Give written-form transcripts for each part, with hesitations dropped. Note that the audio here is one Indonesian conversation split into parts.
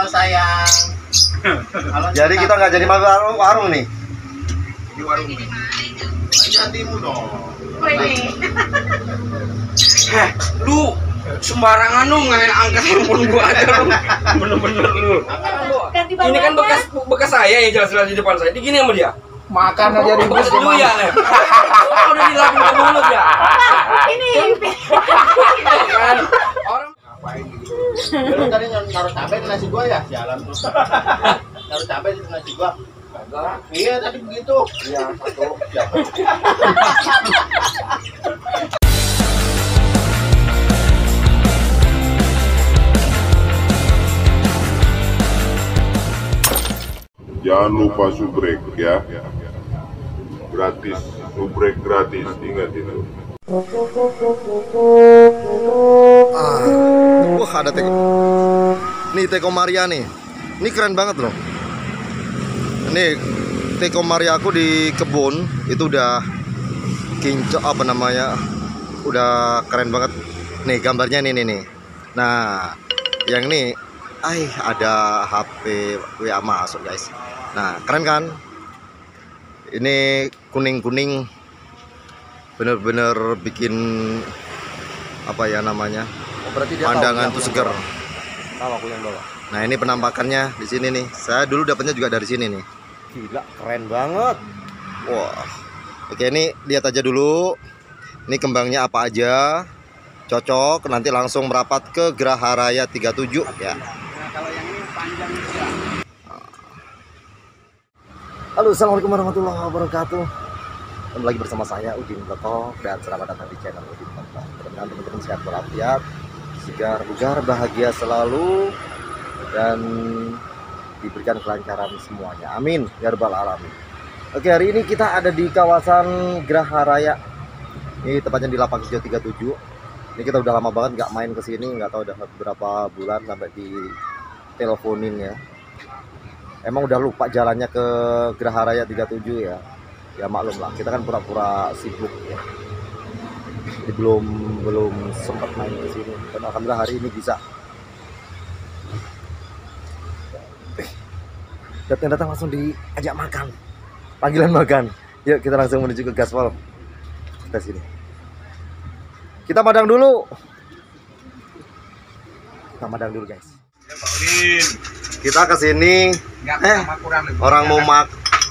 Halo sayang. Halo, Jadi kita nggak jadi mampir warung nih. di warung ini. Aja hatimu dong. Lu sembarangan lu ngain angkat handphone gua aja lu. Bener-bener lu. Ini kan bekas saya yang jelas-jelas di depan saya. Digini sama dia. Makan aja ribut Lu ya, Le. Udah dilakukan ke mulut ya. Ini Kan orang Ngapain gitu? Lu tadi naruh cabai di nasi gua ya? Sialan tuh. Naruh cabai di nasi gua. Kagak. Iya tadi begitu. Iya, satu. Jangan lupa subrek ya. Gratis, subrek gratis, ingat itu. Wah, ada teko. Nih teko Maria nih. Ini keren banget loh. Ini teko Maria aku di kebun itu udah kincok apa namanya? Udah keren banget. Nih gambarnya nih. Nah, yang ini ada HP WA masuk, guys. Nah, keren kan? Ini kuning-kuning bener-bener bikin apa ya namanya? Berarti dia Pandangan tuh seger. Tahu aku yang bawa. Nah, ini penampakannya di sini nih. Saya dulu dapatnya juga dari sini nih. Gila, keren banget. Wah. Oke, ini lihat aja dulu. Ini kembangnya apa aja. Cocok, nanti langsung merapat ke Geraha Raya 37 ya. kalau yang ini panjang juga. Halo, assalamualaikum warahmatullahi wabarakatuh. Kembali lagi bersama saya Udin Bloko dan selamat datang di channel Udin Bloko. Mudah-mudahan teman-teman sehat walafiat, segar bugar, bahagia selalu dan diberikan kelancaran semuanya. Amin ya rabbal alamin. Oke, hari ini kita ada di kawasan Geraha Raya. Ini tepatnya di Lapak Hijau 37. Ini kita udah lama banget nggak main ke sini, nggak tahu udah berapa bulan sampai di teleponin ya. Emang udah lupa jalannya ke Geraha Raya 37 ya. Ya maklum lah, kita kan pura-pura sibuk ya. Jadi belum sempat main ke sini. Dan alhamdulillah hari ini bisa. Datang langsung diajak makan. Panggilan makan. Yuk kita langsung menuju ke gaspol. Kita sini. Kita madang dulu. Kita madang dulu, guys. Kita ke sini.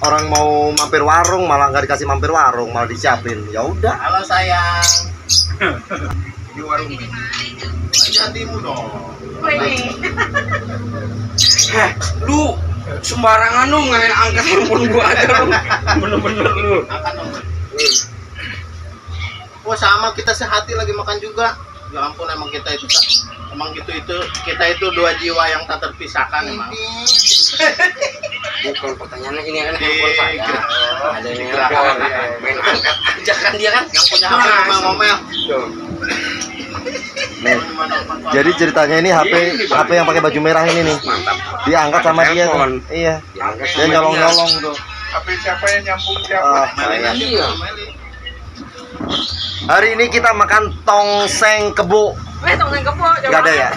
Orang mau mampir warung malah nggak dikasih mampir warung, malah disiapin. Ya udah. Halo sayang. Di warung ini. Aja hatimu dong. Lu sembarangan lu ngain angkat handphone gua aja lu. Bener-bener lu. Makan dong. Oh sama, kita sehati lagi makan juga. Ya ampun, emang kita itu kita itu dua jiwa yang tak terpisahkan emang. Bukan pertanyaannya ini kan handphone saya. Ada yang Geraha. main angkat aja kan dia kan. Yang punya HP ngomel-ngomel. Nih. Jadi ceritanya ini HP yang pakai baju merah ini nih. Diangkat sama dia tuh. Iya. Dia nyolong-nyolong tuh. Tapi siapa yang nyambung siapa? Iya. Hari ini kita makan tongseng kebo. tongseng kebo coba. Gak ada ya?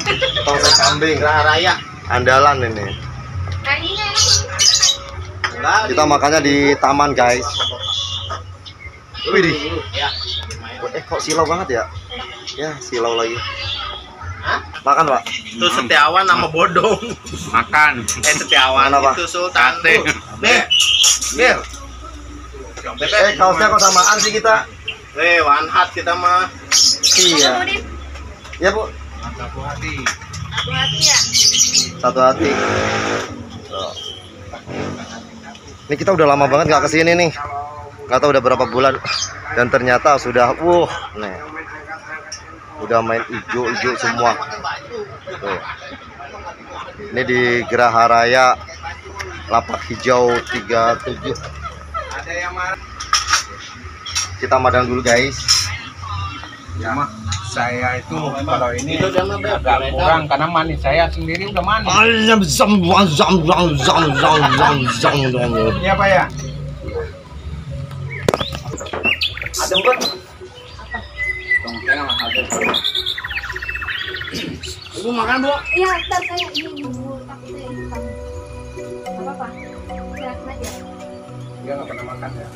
Tongseng kambing. Geraha Raya. Andalan ini. Kita makannya di taman, guys. Widih. Ya. Kok silau banget ya? Ya, silau lagi. Hah? Makan, Pak. Itu Setiawan sama Bodong. Makan. Setiawan Mana, Pak? itu Sultan. Nih. Kaosnya kok samaan sih kita? One hat kita mah. Iya. Ya, Bu. Satu hati. Satu hati. Tuh. Ini kita udah lama banget nggak kesini nih. Nggak tahu udah berapa bulan. Dan ternyata sudah, nih. Udah main hijau-hijau semua. Tuh. Ini di Geraha Raya Lapak Hijau 37. Kita madang dulu, guys. Ya, saya itu kalau ini Itu jangan agak kurang karena manis. Saya sendiri udah manis. Iya, Pak ya? Adem kan? Ibu makan, Bu. Iya, ntar saya ini dulu takutnya. aja. Dia nggak pernah makan ya.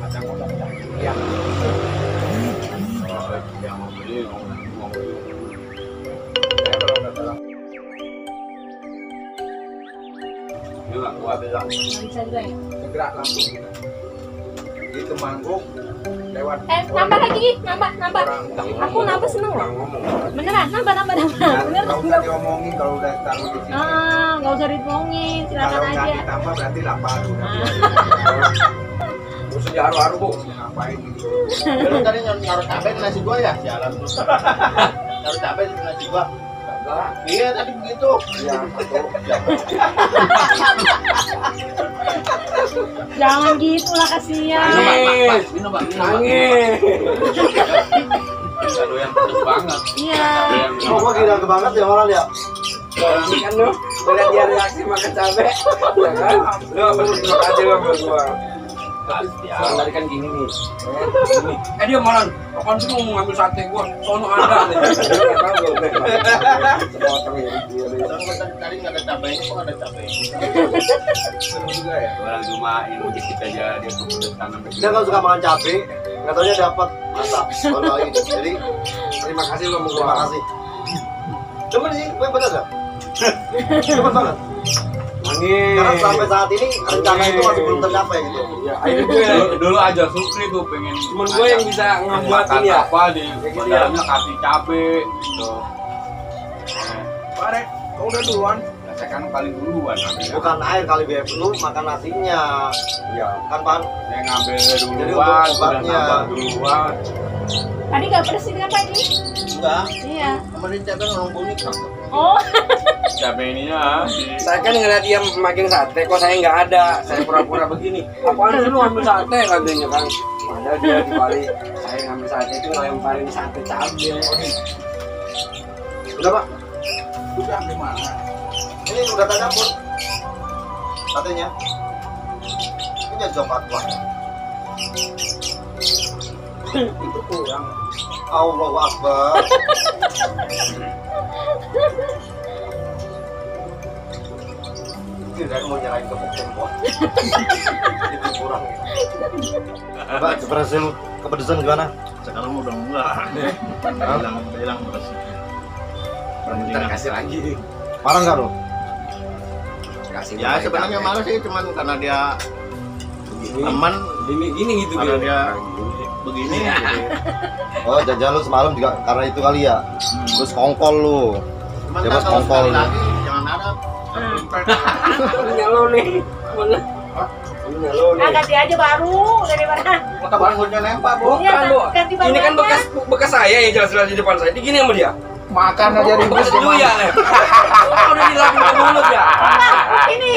Ada modal ya. Yang mau beli, mau beli. Ini nggak kuat bilang. Nggak bisa juga ya. Segera langsung itu mangkuk lewat Nambah lagi, nambah. Aku nambah seneng loh. Beneran, nambah. Bener. nggak usah diomongin kalau udah taruh di sini. Nggak usah diomongin, silakan Kalau nggak aja. ditambah berarti lapar. Terus haru-haru bu. Ngapain gitu? Lu tadi naruh cabai di nasi gua ya? Sialan terus. Naruh cabai di nasi gua. Enggak. Iya tadi begitu. Iya, betul. Jangan gitu lah, kasihan. Minum, Pak. Nangis. Aduh yang pedes banget. Iya. Oh, gua gila banget ya orang ya. Ini kan lu, lihat dia reaksi makan cabai, ya kan? Lu berterima kasih lo buat gua. Soalnya tadi kan gini nih. Dia malah, kapan sih mau ngambil sate gua? Sono ada nih. Tadi nggak ada cabainya, kok ada cabainya? Seru juga ya. Orang cuma ini dikit aja dia kepedesan sampai. Dia nggak suka makan cabai, katanya dapat asap. Kalau ini, jadi Terima kasih lo mau terima kasih. Cuman sih, gue bener gak? Cepet banget. Karena Nangis. sampai saat ini rencana itu masih belum tercapai gitu. Ya, ini gue dulu aja Supri tuh pengen. Cuman gue yang bisa ngebuatin ya. Apa di dalamnya kasih cabe gitu. Pare, kau udah duluan. Saya kan paling duluan. Bukan air kali BF, lu makan nasinya. Iya. Kan Pan? Saya ngambil Jadi duluan, untuk udah obatnya. nambah duluan. Tadi nggak pedes ini apa ini? Enggak. Iya. Kemarin cabai ngelumbungin. Oh. Cabe ininya. Saya kan ngeliat dia makin sate, kok saya nggak ada. Saya pura-pura begini. Apaan sih lu ngambil sate katanya kan? Ada dia di balik. Saya ngambil sate itu ngelemparin sate cabe. Udah Pak, Udah gimana? ini udah tercampur katanya. Ini jadi coklat Pak. Itu kurang. Allahu Akbar. Kirain mau nyalain ke Pokemon. Itu kurang. Pak, ekspresi lu kepedesan gimana? Sekarang udah enggak. Hilang pedes. Ntar kasih lagi. Parah nggak lu? Kasih. Ya sebenarnya malah sih cuman karena dia teman, Gini gitu karena gitu. dia begini. Gitu. Oh, jajan lu semalam juga karena itu kali ya. Terus kongkol lu. Cuman Dia kan pas kalau kongkol sekali nih. lagi jangan harap. Punya lo nih. Mana? Punya lo nih. Ganti aja baru daripada. Kita bangunnya nempel, Bu. Iya, Bukan, Bu. ganti Ini kan barunya. bekas saya yang jelas-jelas di depan saya. Ini gini sama dia. Makan aja ribut Bekas dulu ya, Lem. Udah dilapin ke mulut ya. Ini.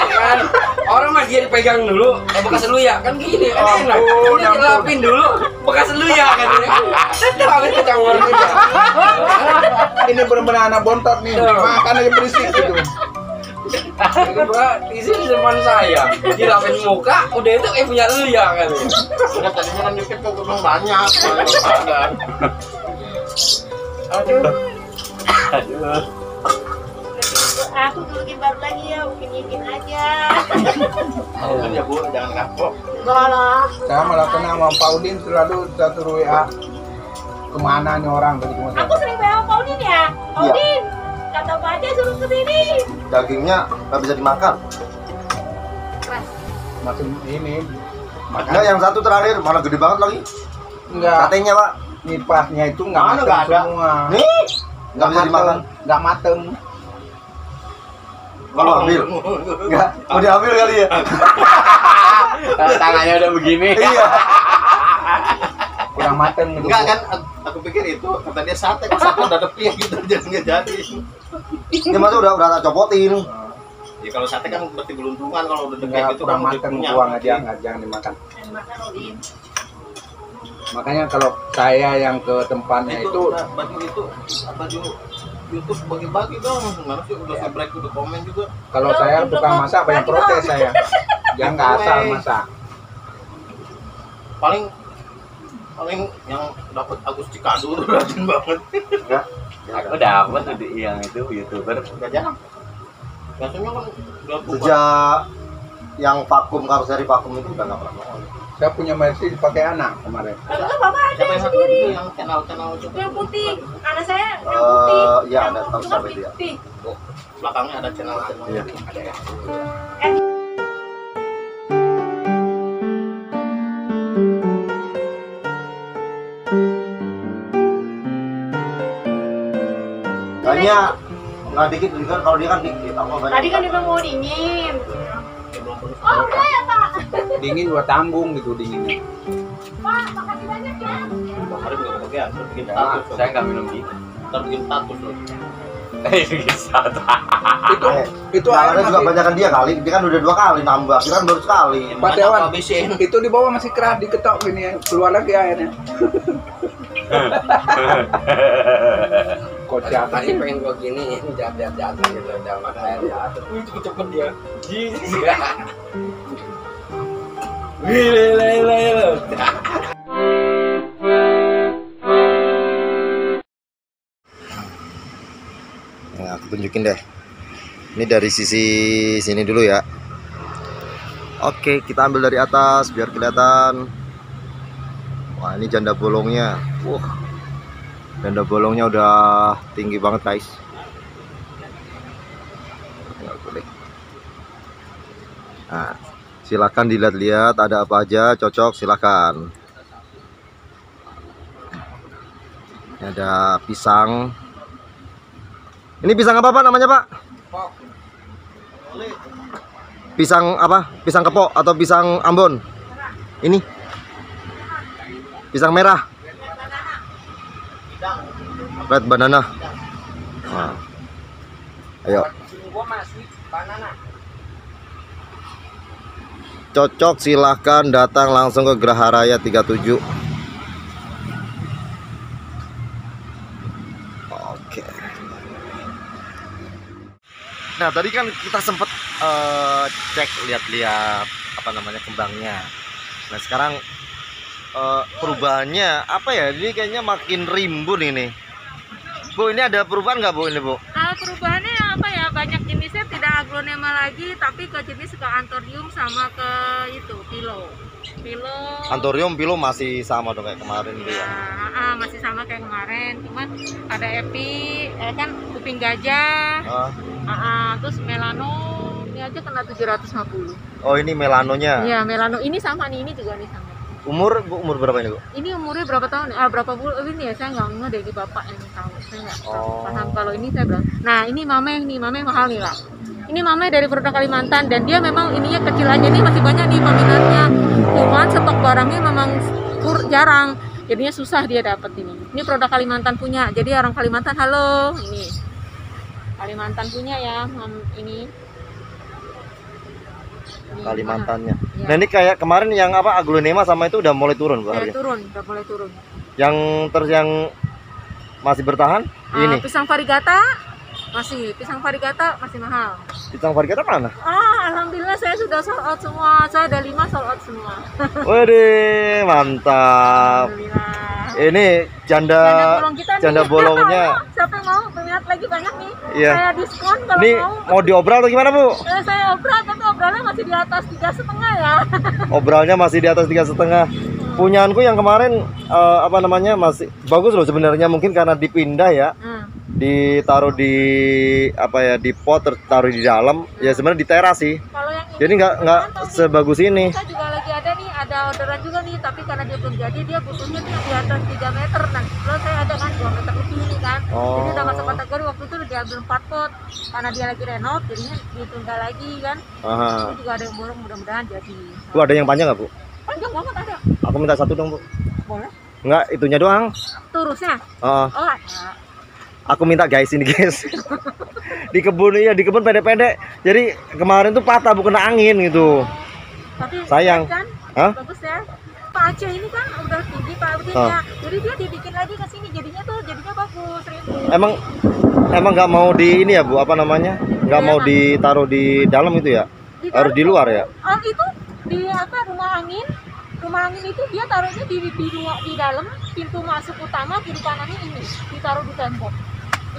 Kan orang mah dia dipegang dulu, bekas lu ya. Kan gini, kan enak. Ampun, Ini dilapin dulu, bekas lu ya katanya. Tetep habis kecangor gitu. Ini benar-benar anak bontot nih. Makan aja berisik gitu. Kedua, isi di depan saya. Dilapin muka, udah itu punya lu ya katanya. Udah tadinya kan dikit kok belum banyak. Sadar. Aku bikin baru lagi ya, bikin aja. Mungkin ya, Bu, jangan kapok. Galak. Saya malah kenal sama Pak Udin selalu satu WA. Kemana nih orang begitu mas? Aku sering bawa Paudin ya. Paudin, kata Pak aja suruh kesini. Dagingnya nggak bisa dimakan. Masih ini Enggak, yang satu terakhir mana gede banget lagi. enggak. Katanya Pak, Nipasnya itu nggak Mana mateng nggak ada? semua. nih nggak bisa dimakan. Nggak mateng. Kalau ambil, nggak mau diambil kali ya. Tangannya udah begini. Iya. Kurang mateng gitu. Enggak kan, aku pikir itu kata dia sate, kok sate udah depiah gitu jadi nggak jadi. Ini masa udah tak copotin. Ya kalau sate kan berarti geluntungan, kalau udah depiah Enggak, gitu kurang kan udah mateng, punya. buang aja, jangan dimakan. Dan makan Paudin. Makanya kalau saya yang ke tempatnya itu baju YouTube bagi-bagi dong. Mana sih udah subscribe, udah komen juga. kalau saya tukang masak banyak protes saya. Jangan nggak asal masak. Paling Paling yang dapat Agus Cikadu tuh rajin banget. Enggak. Aku dapat tuh yang itu YouTuber. Enggak jarang. Biasanya kan udah buka. Sejak yang vakum karosseri vakum itu udah nggak pernah nongol. Saya punya Mercy dipakai anak kemarin. Kalau bapak ada Siapa yang satu sendiri. itu yang channel itu? Yang putih. Anak saya yang putih. Iya, Yang ada, tahu cuma siapa itu ya. putih. Belakangnya ada channel Iya. ada ya. Kayaknya nggak dikit juga, kalau dia kan dikit. Aku banyak. Tadi kan dia mau dingin. Oh udah ya Pak. Dingin gua tanggung gitu dinginnya. Pak, makasih banyak ya. Kemarin nggak kebagian, terus bikin Ya, status. saya nggak minum gitu. Ntar bikin status loh. Bisa. Itu Yang air ada juga masih, banyakan dia kali. Dia kan udah 2 kali nambah. Dia kan baru sekali. Pak Dewan. Habisin. itu di bawah masih keras diketok gini ya. Keluar lagi airnya. Kocak. Tadi pengen gua gini, jatuh gitu, jangan air jatuh. Cepet dia. Wih. Nah, aku tunjukin deh. Ini dari sisi sini dulu ya. Oke, kita ambil dari atas biar kelihatan. Wah, ini janda bolongnya. Janda bolongnya udah tinggi banget, guys. Nah, silakan dilihat-lihat ada apa aja, cocok silakan. Ini ada pisang. Ini pisang apa Pak namanya Pak? Pisang apa? Pisang kepok atau pisang Ambon? Ini pisang merah. Red banana. Nah. Ayo. Cocok silahkan datang langsung ke Geraha Raya 37. Oke. Nah tadi kan kita sempat cek lihat-lihat apa namanya kembangnya. Nah sekarang perubahannya apa ya? Ini kayaknya makin rimbun ini. Bu ini ada perubahan nggak Bu ini Bu? Perubahannya apa ya? Banyak jenisnya tidak aglonema lagi, tapi ke jenis ke anthurium sama ke itu pilo. Anthurium pilo masih sama dong kayak kemarin gitu ya. Masih sama kayak kemarin, cuman ada epi, kan kuping gajah, terus melano, ini aja kena 750. Oh ini melanonya. Iya melano, ini sama nih, ini juga nih sama. Umur Bu, umur berapa ini Bu? Ini umurnya berapa tahun? Berapa bulan ini ya? Saya nggak ngerti di bapak yang tahu. Saya nggak paham kalau ini saya bilang. Nah ini mameh nih, mameh mahal nih lah. Ini mameh dari produk Kalimantan dan dia memang ininya kecil aja nih, masih banyak nih peminatnya. Cuman stok barangnya memang jarang, jadinya susah dia dapat ini. Ini produk Kalimantan punya, jadi orang Kalimantan halo, ini Kalimantan punya ya, ini. Kalimantannya. Ya. Nah ini kayak kemarin yang apa aglonema sama itu udah mulai turun Bu harganya? Turun, udah mulai turun. Yang yang masih bertahan ini. Pisang varigata masih, pisang varigata masih mahal. Pisang varigata mana? Alhamdulillah saya sudah sold out semua. Saya ada 5 sold out semua. Waduh, mantap. Alhamdulillah. Ini janda bolong kita nih. janda bolongnya. Siapa yang mau? Berminat lagi banyak nih. Iya. Saya diskon kalau Ini mau. mau diobral atau gimana Bu? Saya obral, tapi obralnya masih di atas 3,5 ya. Obralnya masih di atas 3,5. Punyaanku yang kemarin apa namanya masih bagus loh sebenarnya, mungkin karena dipindah ya. Ditaruh di apa ya, di pot taruh di dalam ya, sebenarnya di teras sih. Kalau yang ini Jadi nggak sebagus ini. kita juga lagi ada nih, ada orderan juga nih, tapi karena dia belum jadi, dia butuhnya tuh di atas 3 meter. Nah kalau saya ada kan 2 meter lebih ini kan. Jadi udah masuk kategori, waktu itu udah diambil 4 pot karena dia lagi renov, jadinya ditunda lagi kan. Itu juga ada yang borong, mudah-mudahan jadi. Bu ada yang panjang nggak Bu? Panjang banget ada. Aku minta 1 dong Bu. Boleh. Enggak, itunya doang. Turusnya. Oh, Oh ada. aku minta guys ini guys. Di kebun ya, di kebun pendek-pendek. Jadi kemarin tuh patah Bu, kena angin gitu. Tapi Sayang. kan, Hah? bagus ya. Pak Aceh ini kan udah tinggi Pak Udinnya. Jadi dia dibikin lagi ke sini, jadinya bagus. Emang nggak mau di ini ya Bu, apa namanya? Nggak mau ditaruh di dalam itu ya? Harus di luar ya? Oh itu di apa, rumah rumah angin itu dia taruhnya di dalam pintu masuk utama, kiri kanannya ini ditaruh di tembok.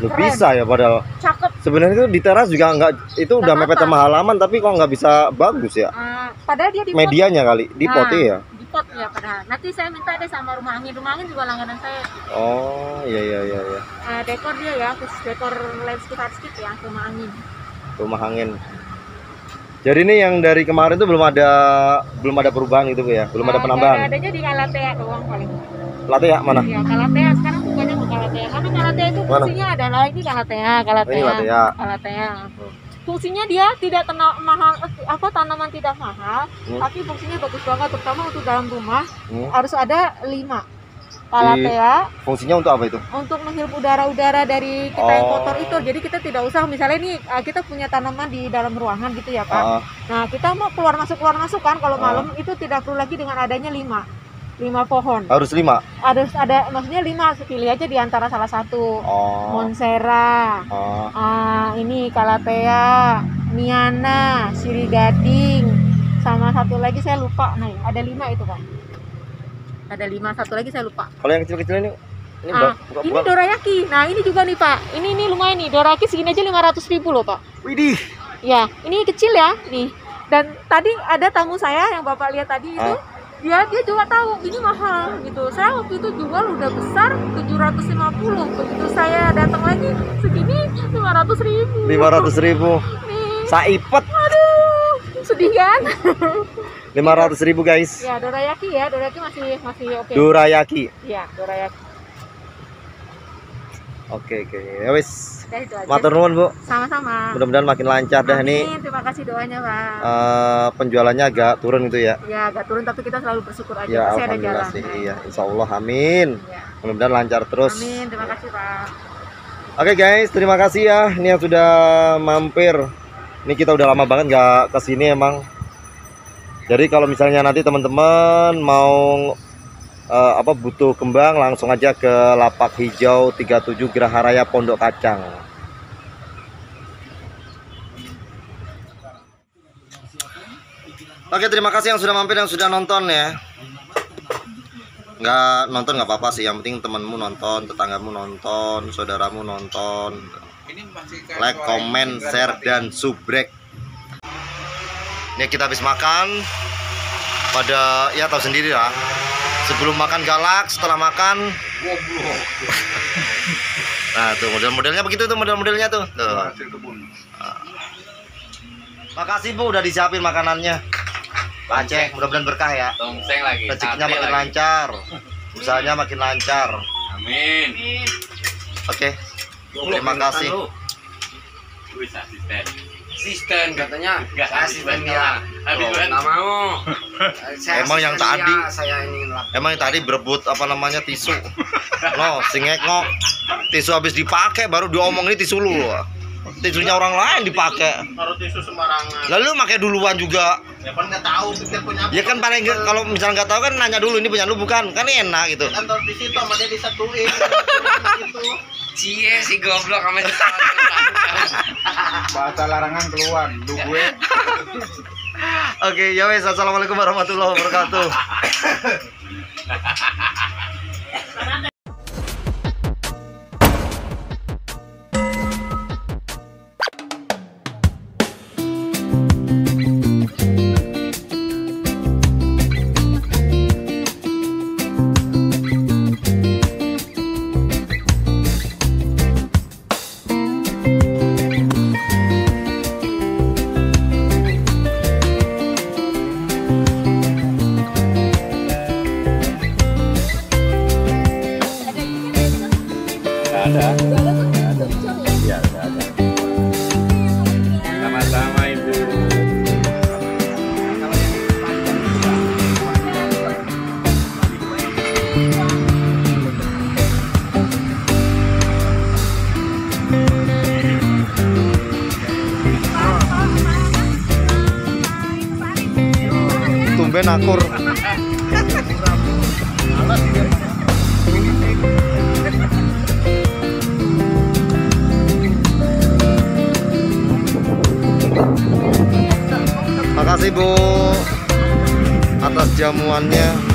Lu Keren. bisa ya padahal. Cakep. Sebenarnya itu di teras juga nggak, itu udah mepet apa-apa. sama halaman tapi kok nggak bisa bagus ya. Padahal dia di pot. Medianya kali, di pot ya. Di pot ya padahal. Nanti saya minta deh sama rumah angin juga langganan saya. Oh iya. Dekor dia ya, khusus dekor landscape hardscape ya, rumah angin. Rumah angin. Jadi ini yang dari kemarin itu belum ada perubahan gitu Bu ya, belum ada penambahan. Adanya di Kalatea doang paling. Latte ya mana? Iya, Kalatea sekarang bukannya ke Kalatea. Karena Kalatea itu Mana? fungsinya adalah ini Kalatea. Ini Latea. Kalatea. Fungsinya dia tidak mahal, tanaman tidak mahal, tapi fungsinya bagus banget, terutama untuk dalam rumah. Harus ada 5 Kalatea. Fungsinya untuk apa itu? Untuk menghirup udara-udara dari kita yang kotor itu. Jadi kita tidak usah, misalnya ini kita punya tanaman di dalam ruangan gitu ya Pak. Nah kita mau keluar masuk kan kalau malam itu tidak perlu lagi dengan adanya 5 pohon. Harus 5? Harus ada, maksudnya 5, pilih aja di antara salah satu. Monstera, ini Kalatea, Miana, Sirih Gading, sama satu lagi saya lupa. Nah ada 5 itu kan. Ada 5, satu lagi saya lupa. Kalau yang kecil-kecil ini ini dorayaki. Nah ini juga nih Pak, ini lumayan nih, dorayaki segini aja 500.000 loh Pak. Widih. Ya ini kecil ya nih. Dan tadi ada tamu saya yang Bapak lihat tadi itu, dia juga tahu ini mahal gitu. Saya waktu itu jual udah besar 750. Begitu saya datang lagi segini 500.000. 500.000. Saipet. Aduh, sedih kan? 500.000 guys. Ya dorayaki masih oke. Dorayaki. Iya dorayaki. Oke. Ya wis. Udah itu aja. Matur nuwun Bu. Sama-sama. Mudah-mudahan makin lancar dah ini. Terima kasih doanya Pak. Penjualannya agak turun itu ya. Ya agak turun tapi kita selalu bersyukur aja. Ya Masih ada alhamdulillah jalan. sih. Iya, insya Allah amin. Ya. Mudah-mudahan lancar terus. Amin, terima kasih Pak. Oke guys, terima kasih ya. Ini yang sudah mampir. Ini kita udah lama banget nggak kesini emang. Jadi kalau misalnya nanti teman-teman mau butuh kembang, langsung aja ke Lapak Hijau 37 Geraha Raya Pondok Kacang. Oke, terima kasih yang sudah mampir, yang sudah nonton ya. Nggak nonton nggak apa-apa sih, yang penting temanmu nonton, tetanggamu nonton, saudaramu nonton. Like, comment, share, dan subrek. Ini kita habis makan. Pada ya tahu sendiri lah. Sebelum makan galak, setelah makan nah tuh model-modelnya begitu tuh, model-modelnya tuh. Makasih Bu udah disiapin makanannya. Aceh, mudah-mudahan berkah ya. Tongseng lagi. Rezekinya makin lancar, usahanya makin lancar. Amin. Oke. Terima kasih. Asisten katanya. Asisten ya. Nggak mau. Emang yang tadi, Saya ini emang yang tadi berebut apa namanya tisu. No, singekno. Tisu habis dipakai baru diomong ini tisu lu. Tisunya orang lain dipakai. Taruh tisu sembarangan. Lalu pakai duluan juga. Ya kan nggak tahu pikir punya apa. Ya kan paling kalau misalnya nggak tahu kan nanya dulu ini punya lu bukan, kan enak gitu. Kan taruh di situ sama dia disatuin gitu. cie si goblok sama Bahasa larangan keluar. Lu gue. Oke, ya wes, assalamualaikum warahmatullahi wabarakatuh. sama-sama Ibu. Tumben akur. Makasih Bu atas gelas jamuannya.